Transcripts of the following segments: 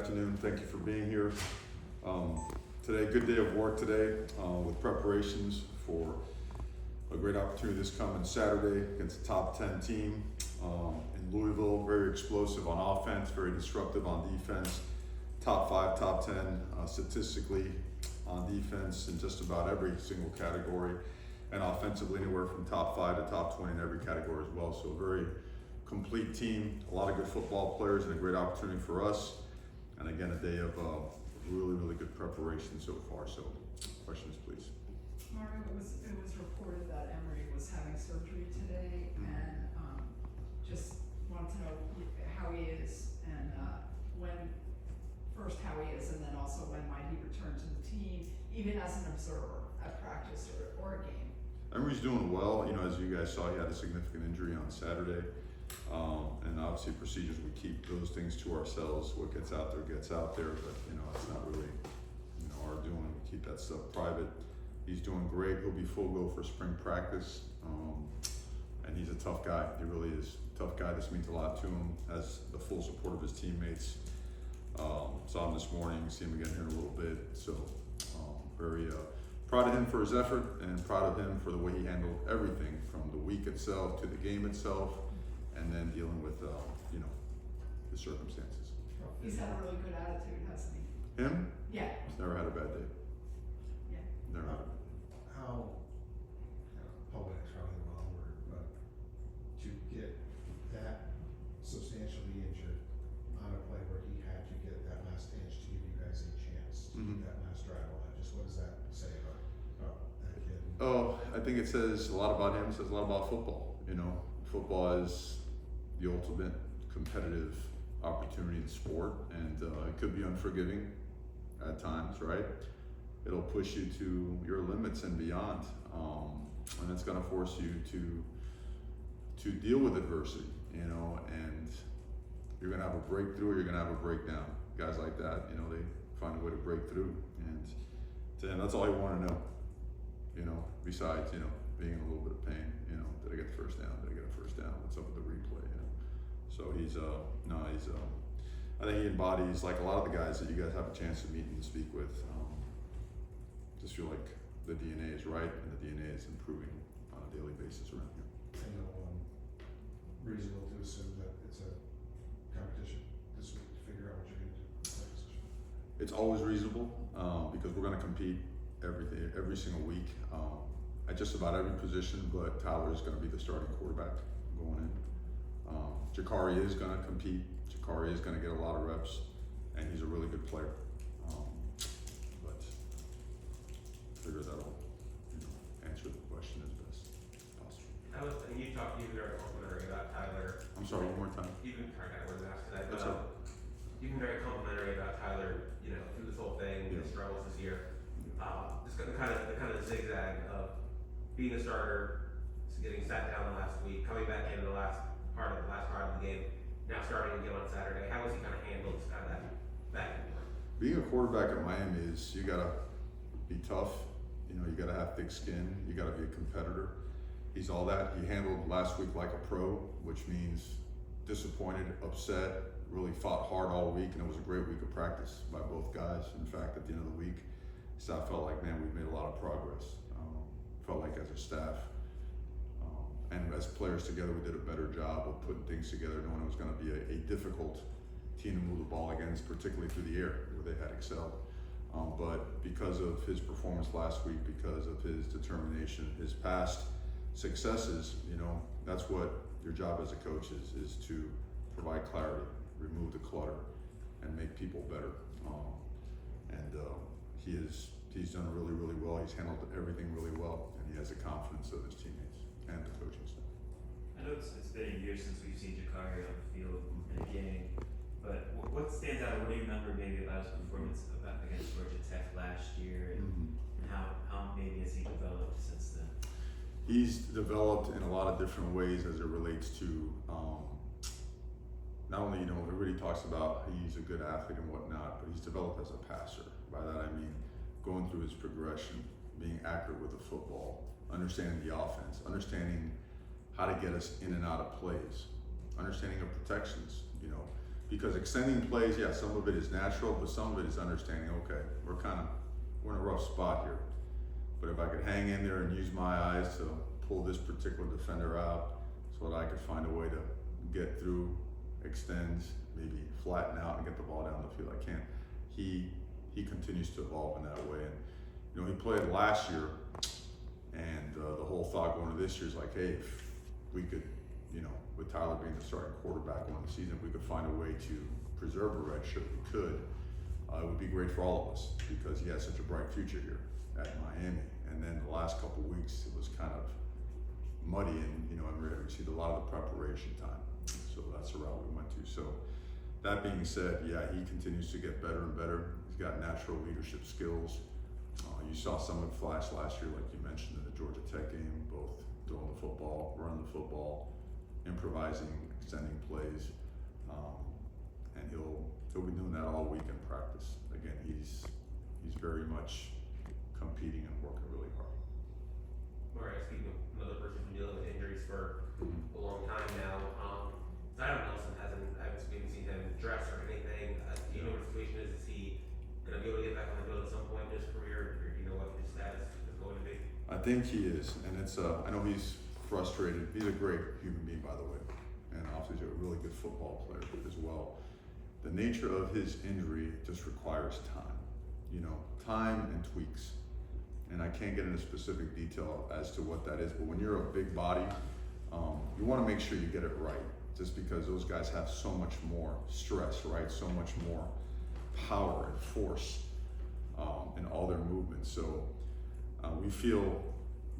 Afternoon, thank you for being here. Today, good day of work today with preparations for a great opportunity this coming Saturday against a top 10 team in Louisville. Very explosive on offense, very disruptive on defense. Top 5, top 10 statistically on defense in just about every single category, and offensively anywhere from top 5 to top 20 in every category as well. So a very complete team, a lot of good football players, and a great opportunity for us. And again, a day of really good preparation so far. So, questions, please. Mario, it was reported that Emery was having surgery today, and just wanted to know how he is, and how he is, and then also when might he return to the team, even as an observer at practice or a game. Emery's doing well. You know, as you guys saw, he had a significant injury on Saturday. And obviously procedures, we keep those things to ourselves. What gets out there gets out there, but it's not really our doing. We keep that stuff private. He's doing great. He'll be full go for spring practice, and he's a tough guy. He really is a tough guy. This means a lot to him. Has the full support of his teammates. Saw him this morning. See him again here in a little bit. So very proud of him for his effort, and proud of him for the way he handled everything from the week itself to the game itself. And then dealing with, the circumstances. He's had a really good attitude, hasn't he? Him? Yeah. He's never had a bad day. Yeah. Never had a How, public is probably the wrong word, but to get that substantially injured on a play where he had to get that last inch to give you guys a chance to do that last drive on it, just what does that say about that kid? Oh, I think it says a lot about him. It says a lot about football. Football is the ultimate competitive opportunity in sport, and it could be unforgiving at times, right? It'll push you to your limits and beyond, and it's going to force you to deal with adversity, and you're going to have a breakthrough or you're going to have a breakdown. Guys like that, they find a way to break through, and to him, that's all you want to know. Besides, being in a little bit of pain, did I get the first down? Did I get a first down? What's up with the replay? So I think he embodies, like a lot of the guys that you guys have a chance to meet and speak with, just feel like the DNA is right and the DNA is improving on a daily basis around here. I know, reasonable to assume that it's a competition this week to figure out what you're gonna do in that position. It's always reasonable, because we're gonna compete every single week, at just about every position, but Tyler is gonna be the starting quarterback going in. Jakari is going to compete. Jakari is going to get a lot of reps, and he's a really good player. But figure that'll answer the question as best as possible. And you talked very complimentary about Tyler. I'm sorry, one more time. I wasn't asking that, That's but you've been very complimentary about Tyler. Through this whole thing, his struggles this year. Just the kind of zigzag of being a starter, getting sat down last week, coming back into the last part of the game, now starting again on Saturday. How has he kind of handled kind of that back and forth? Being a quarterback at Miami is, you gotta be tough. You gotta have thick skin. You gotta be a competitor. He's all that. He handled last week like a pro, which means disappointed, upset, really fought hard all week, and it was a great week of practice by both guys. In fact, at the end of the week, I felt like, man, we've made a lot of progress. Felt like as a staff, and as players together, we did a better job of putting things together, knowing it was going to be a difficult team to move the ball against, particularly through the air, where they had excelled. But because of his performance last week, because of his determination, his past successes, that's what your job as a coach is to provide clarity, remove the clutter, and make people better. He's done really well. He's handled everything really well, and he has the confidence of his teammates and the coaching staff. I know it's been a year since we've seen Jakari on the field in a game, but what stands out, or what do you remember maybe about his performance against Georgia Tech last year, and how maybe has he developed since then? He's developed in a lot of different ways as it relates to, not only, everybody talks about he's a good athlete and whatnot, but he's developed as a passer. By that I mean going through his progression, being accurate with the football, understanding the offense, understanding how to get us in and out of plays, understanding of protections, because extending plays, yeah, some of it is natural, but some of it is understanding, okay, we're in a rough spot here. But if I could hang in there and use my eyes to pull this particular defender out so that I could find a way to get through, extend, maybe flatten out and get the ball down the field, I can't. He continues to evolve in that way. And, you know, he played last year, and the whole thought going to this year is like, hey, if we could, you know, with Tyler being the starting quarterback on the season, if we could find a way to preserve a red shirt, we could. It would be great for all of us because he has such a bright future here at Miami. And then the last couple of weeks, it was kind of muddy, and you know, Emory had received a lot of the preparation time. So that's the route we went to. So that being said, yeah, he continues to get better and better. He's got natural leadership skills. You saw some of it flash last year, like you mentioned in the Georgia Tech game, both throwing the football, running the football, improvising, extending plays, and he'll be doing that all week in practice. Again, he's very much competing and working really hard. All right, speaking of another person who's been dealing with injuries for a long time now, Zion Nelson we haven't seen him dress or anything. Do you know what the situation is? Is he going to be able to get back on the field at some point in his career, or do you know what his status is going to be? I think he is, and it's I know he's frustrated. He's a great human being, by the way, and obviously a really good football player as well. The nature of his injury just requires time, you know, time and tweaks. And I can't get into specific detail as to what that is, but when you're a big body, you want to make sure you get it right, just because those guys have so much more stress, right? So much more power and force in all their movements. So we feel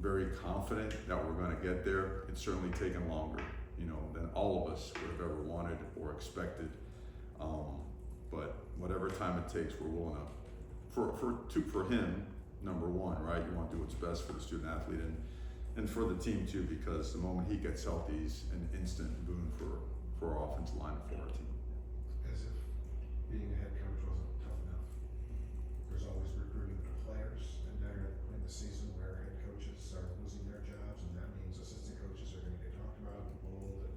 very confident that we're going to get there. It's certainly taken longer, you know, than all of us would have ever wanted or expected. But whatever time it takes, we're willing to, for him, number one, right? You want to do what's best for the student athlete and for the team too, because the moment he gets healthy, he's an instant boon for our offensive line and for our team. As if being a head coach wasn't tough enough. There's always recruiting for players, and now you're at the point in the season where head coaches are losing their jobs, and that means assistant coaches are gonna get talked about and pulled. And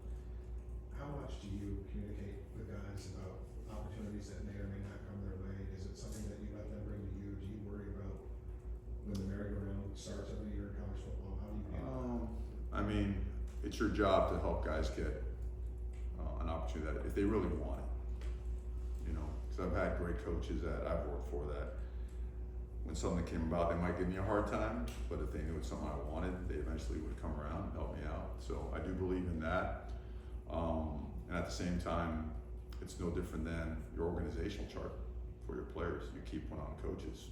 how much do you communicate with guys about opportunities that may or may not come their way? Is it something that you let them bring to you? Do you worry about when the merry-go-round starts every year in college football? How do you handle that? I mean, it's your job to help guys get an opportunity that if they really want it, you know, because I've had great coaches that I've worked for that when something came about, they might give me a hard time, but if they knew it's something I wanted, they eventually would come around and help me out. So I do believe in that. And at the same time, it's no different than your organizational chart for your players. You keep one on coaches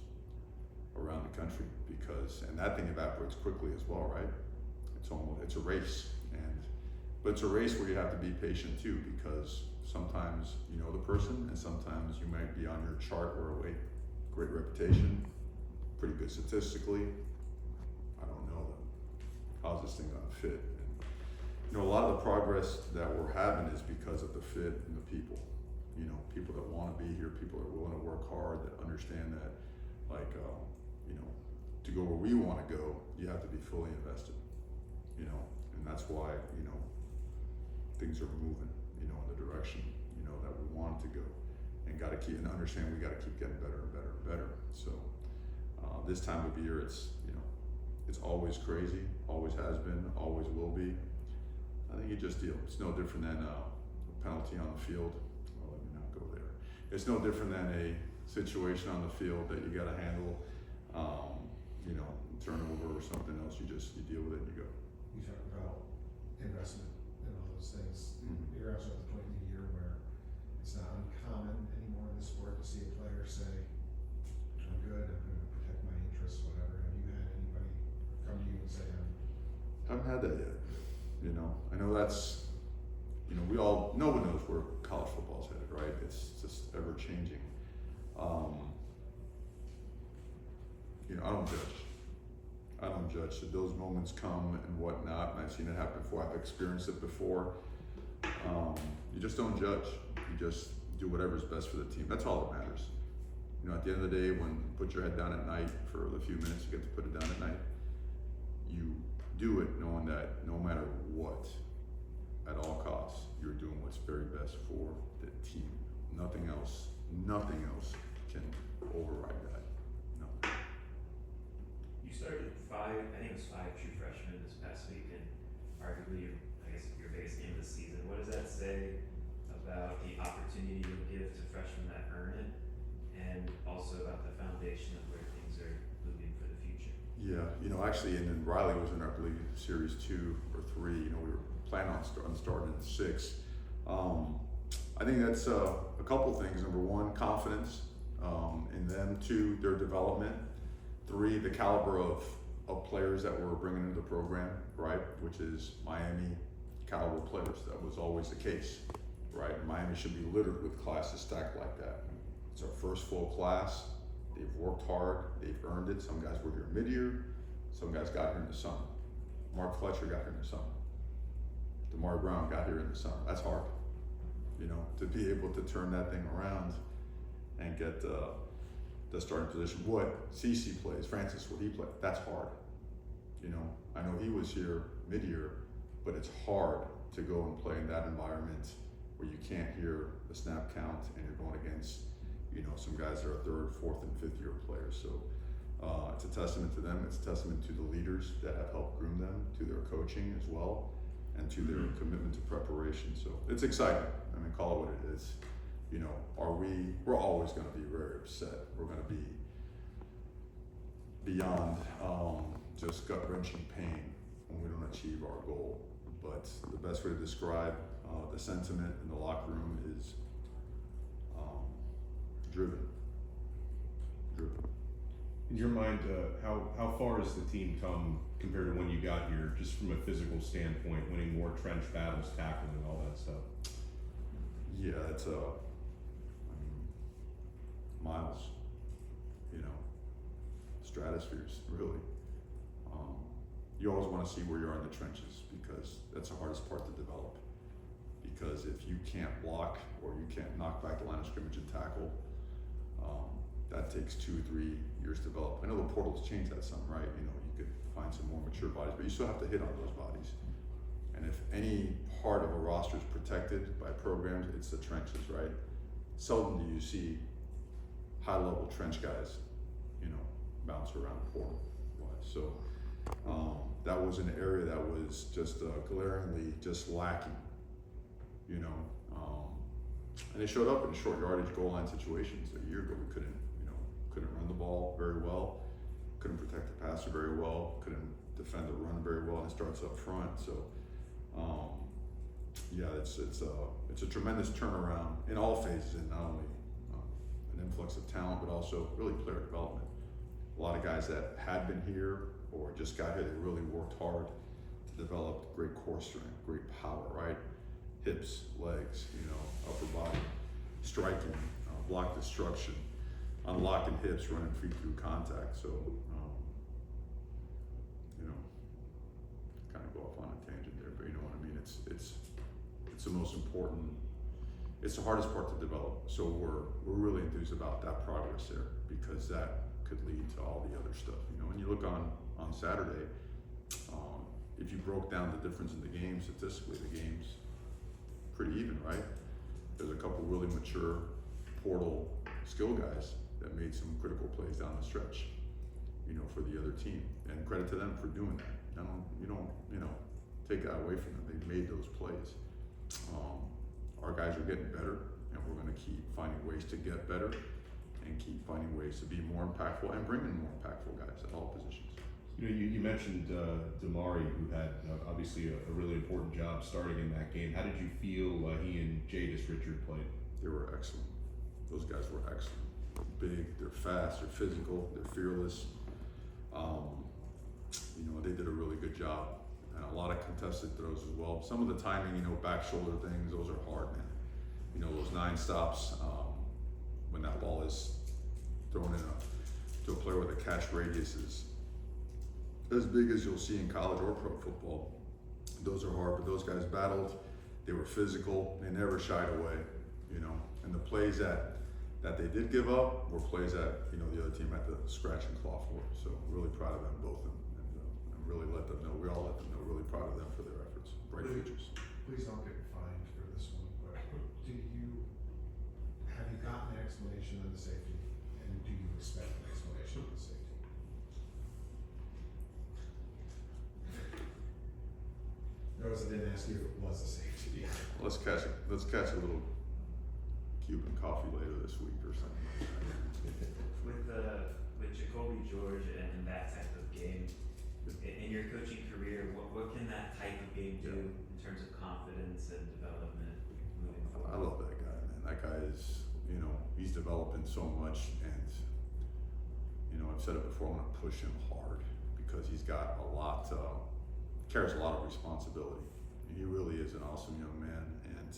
around the country because, and that thing evaporates quickly as well, right? It's a race, but it's a race where you have to be patient too, because sometimes you know the person and sometimes you might be on your chart where great reputation, pretty good statistically. I don't know them. How's this thing gonna fit? And, you know, a lot of the progress that we're having is because of the fit and the people. You know, people that want to be here, people that are willing to work hard, that understand that, like, you know, to go where we want to go, you have to be fully invested. You know, and that's why, you know, things are moving, you know, in the direction, you know, that we want to go, and got to keep and understand we got to keep getting better and better and better. So this time of year, it's, you know, it's always crazy, always has been, always will be. I think you just deal. It's no different than a penalty on the field. Well, let me not go there. It's no different than a situation on the field that you got to handle. You know, turnover or something else. You deal with it and you go. You talk about investment and all those things. Mm-hmm. You're also at the point in the year where it's not uncommon anymore in the sport to see a player say, I'm good, I'm going to protect my interests, whatever. Have you had anybody come to you and say, Haven't had that yet. You know, I know that's, you know, no one knows where college football's headed, right? It's just ever changing. You know, I don't judge. So those moments come and whatnot, and I've seen it happen before. I've experienced it before. You just don't judge. You just do whatever's best for the team. That's all that matters. You know, at the end of the day, when you put your head down at night for the few minutes you get to put it down at night, you do it knowing that no matter what, at all costs, you're doing what's very best for the team. Nothing else can override that. No. You started I think it was 5 true freshmen this past week, and arguably, I guess, your biggest game of the season. What does that say about the opportunity you'll give to freshmen that earn it, and also about the foundation of where things are moving for the future? Yeah, actually, and then Riley was in, I believe, series 2 or 3. We were planning on starting in 6. I think that's a couple things. Number 1, confidence in them. 2, their development. 3, the caliber of players that we're bringing into the program, right? Which is Miami caliber players. That was always the case, right? Miami should be littered with classes stacked like that. It's our first full class. They've worked hard. They've earned it. Some guys were here mid-year. Some guys got here in the summer. Mark Fletcher got here in the summer. Damari Brown got here in the summer. That's hard, to be able to turn that thing around and get the starting position. What CeCe plays, Francis, what he played, that's hard. I know he was here mid-year, but it's hard to go and play in that environment where you can't hear the snap count and you're going against, some guys that are 3rd, 4th, and 5th year players. So it's a testament to them. It's a testament to the leaders that have helped groom them, to their coaching as well, and to their commitment to preparation. So it's exciting. Call it what it is. We're always going to be very upset. We're going to be beyond just gut-wrenching pain when we don't achieve our goal. But the best way to describe the sentiment in the locker room is driven. In your mind, how far has the team come compared to when you got here, just from a physical standpoint, winning more trench battles, tackling, and all that stuff? Yeah, it's miles, stratospheres, really. You always want to see where you are in the trenches, because that's the hardest part to develop. Because if you can't block or you can't knock back the line of scrimmage and tackle, that takes 2-3 years to develop. I know the portal's changed that some, right? You could find some more mature bodies, but you still have to hit on those bodies. And if any part of a roster is protected by programs, it's the trenches, right? Seldom do you see high-level trench guys, bounce around the portal. So that was an area that was just glaringly just lacking, and it showed up in short yardage goal line situations. A year ago, we couldn't run the ball very well, couldn't protect the passer very well, couldn't defend the run very well, and it starts up front. So yeah, it's a tremendous turnaround in all phases, and not only an influx of talent, but also really player development. A lot of guys that had been here or just got here, they really worked hard to develop great core strength, great power, right? Hips, legs, upper body, striking, block destruction, unlocking hips, running feet through contact. So, kind of go off on a tangent there, but you know what I mean? It's the most important, it's the hardest part to develop. So we're really enthused about that progress there, because that could lead to all the other stuff. When you look on Saturday, if you broke down the difference in the games, statistically, the game's pretty even, right? There's a couple really mature portal skill guys that made some critical plays down the stretch, for the other team, and credit to them for doing that. You don't take that away from them. They made those plays. Our guys are getting better, and we're going to keep finding ways to get better, and keep finding ways to be more impactful and bring in more impactful guys at all positions. You mentioned Damari, who had obviously a really important job starting in that game. How did you feel he and Jadis Richard played? They were excellent. Those guys were excellent. They're big, they're fast, they're physical, they're fearless. They did a really good job, and a lot of contested throws as well. Some of the timing, back shoulder things, those are hard, man. Those 9 stops, when that ball is thrown to a player with a catch radius is as big as you'll see in college or pro football. Those are hard, but those guys battled. They were physical. They never shied away, And the plays that they did give up were plays that, the other team had to scratch and claw for. So really proud of them, both of them, and really let them know, we all let them know, really proud of them for their efforts. Bright futures. please don't get fined for this one, but have you gotten an explanation on the safety? And do you expect an explanation on the safety? Notice I didn't ask you if it was a safety. Let's catch a little Cuban coffee later this week or something like that. With Jacoby George and that type of game, in your coaching career, what can that type of game do in terms of confidence and development moving forward? I love that guy, man. That guy is, he's developing so much, and I've said it before. I want to push him hard because he's got carries a lot of responsibility. And he really is an awesome young man, and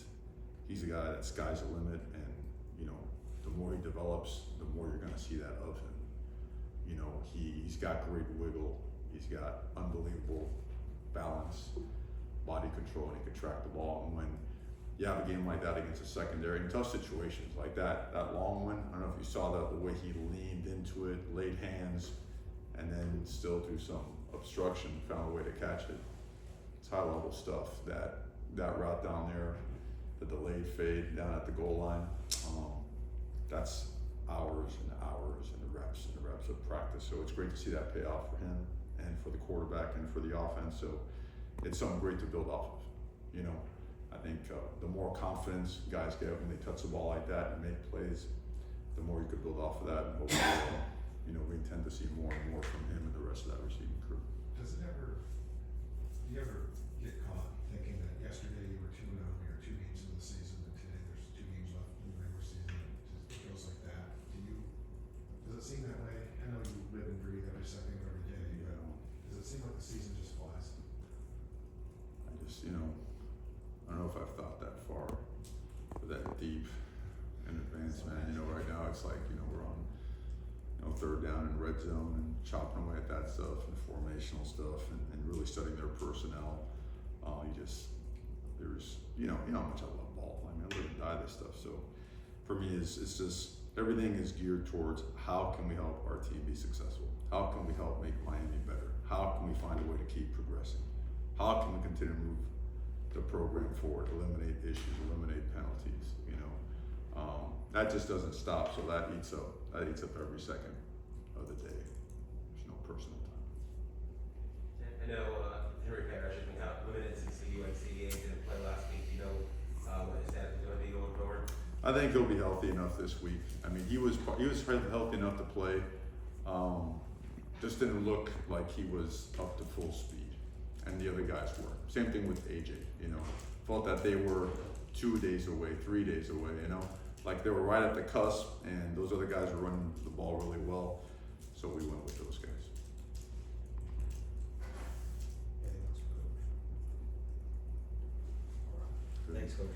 he's a guy that sky's the limit. And the more he develops, the more you're going to see that of him. He's got great wiggle. He's got unbelievable balance, body control, and he can track the ball. And when you have a game like that against a secondary in tough situations like that long one, I don't know if you saw the way he leaned into it, laid hands, and then still through some obstruction found a way to catch it. It's high level stuff. That route down there, the delayed fade down at the goal line, that's hours and hours and reps of practice. So it's great to see that pay off for him and for the quarterback and for the offense. So it's something great to build off of. I think the more confidence guys get when they touch the ball like that and make plays, the more you could build off of that. And hopefully, we intend to see more and more from him and the rest of that receiving crew. Do you ever get caught thinking that yesterday you were 2-0, you're 2 games into the season, and today there's 2 games left in the regular season, and it feels like that? Does it seem that way? I know you live and breathe every second of every day, but does it seem like the season just flies? I just, I don't know if I've thought that far or that deep in advance, man. Right now it's like, we're on, third down and red zone and chopping away at that stuff and formational stuff and really studying their personnel. There's, how much I love ball. I mean, I live and die this stuff. So for me, it's just, everything is geared towards how can we help our team be successful? How can we help make Miami better? How can we find a way to keep progressing? How can we continue to move the program forward, eliminate issues, eliminate penalties, that just doesn't stop. So that eats up every second of the day. There's no personal time. I know Henry Parrish has been kind of limited since the UNC game, didn't play last week. What his status is going to be going forward? I think he'll be healthy enough this week. I mean, he was healthy enough to play. Just didn't look like he was up to full speed, and the other guys were. Same thing with AJ. Felt that they were 2 days away, 3 days away. Like they were right at the cusp, and those other guys were running the ball really well. So we went with those guys. Anything else for Coach? Good. Thanks, Coach.